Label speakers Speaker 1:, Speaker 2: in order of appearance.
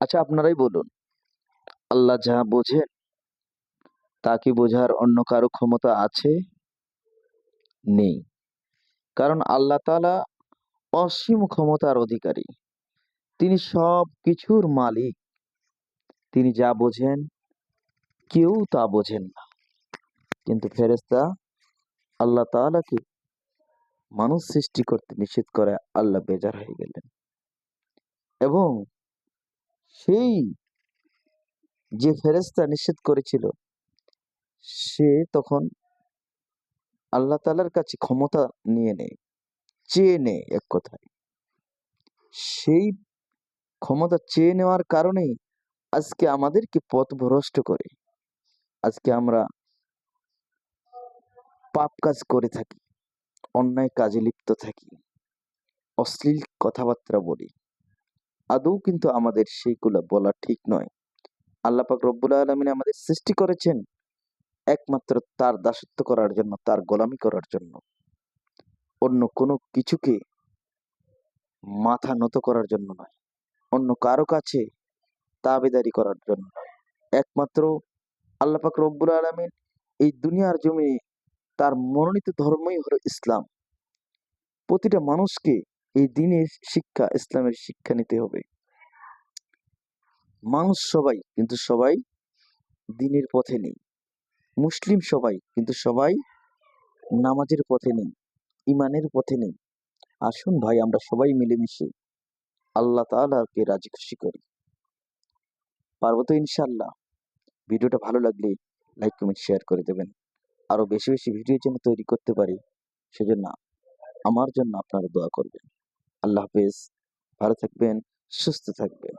Speaker 1: আচ্ছা, আপনারাই বলুন, আল্লাহ যা বোঝেন তা কি বোঝার অন্য কারো ক্ষমতা আছে? নেই। কারণ আল্লাহ তাআলা অসীম ক্ষমতার অধিকারী। তিনি সবকিছুর মালিক। তিনি যা বোঝেন কেউ তা বোঝেন না। কিন্তু ফেরেশতা আল্লাহ তাআলাকে মানুষ সৃষ্টি করতে নিষেধ করে আল্লাহ বেজার হয়ে গেলেন। এবং সেই যে ফেরেশতা নিষেধ করেছিল সে তখন আল্লাহ তাআলার কাছে ক্ষমতা নিয়ে নেয়, চেয়ে নেয় এক কথায়। সেই ক্ষমতা চেয়ে নেওয়ার কারণেই আজকে আমাদেরকে পথভ্রষ্ট করে। আজকে আমরা পাপ কাজ করে থাকি, অন্যায় কাজে লিপ্ত থাকি, অশ্লীল কথাবার্তা বলি। আদৌ কিন্তু আমাদের সেইগুলো বলা ঠিক নয়। আল্লাহ পাক রব্বুল আলামিন আমাদের সৃষ্টি করেছেন একমাত্র তার দাসত্ব করার জন্য, তার গোলামি করার জন্য। অন্য কোনো কিছুকে মাথা নত করার জন্য নয়, অন্য কারো কাছে তাবেদারি করার জন্য নয়। একমাত্র আল্লাহ পাক রব্বুল আলামিন এই দুনিয়ার জমিনে তার মনোনীত ধর্মই হলো ইসলাম। প্রতিটা মানুষকে এই দ্বীনের শিক্ষা, ইসলামের শিক্ষা নিতে হবে। মানুষ সবাই কিন্তু সবাই দ্বীনের পথে নেই। মুসলিম সবাই কিন্তু সবাই নামাজের পথে নেই, ইমানের পথে নেই। আসুন ভাই, আমরা সবাই মিলেমিশে আল্লাহ তাআলাকে রাজি খুশি করি। পারবো তো ইনশাআল্লাহ। ভিডিওটা ভালো লাগলে লাইক, কমেন্ট, শেয়ার করে দেবেন। আরো বেশি বেশি ভিডিও যেন তৈরি করতে পারি, সেজন্য আমার জন্য আপনারা দোয়া করবেন। আল্লাহ হাফেজ। ভালো থাকবেন, সুস্থ থাকবেন।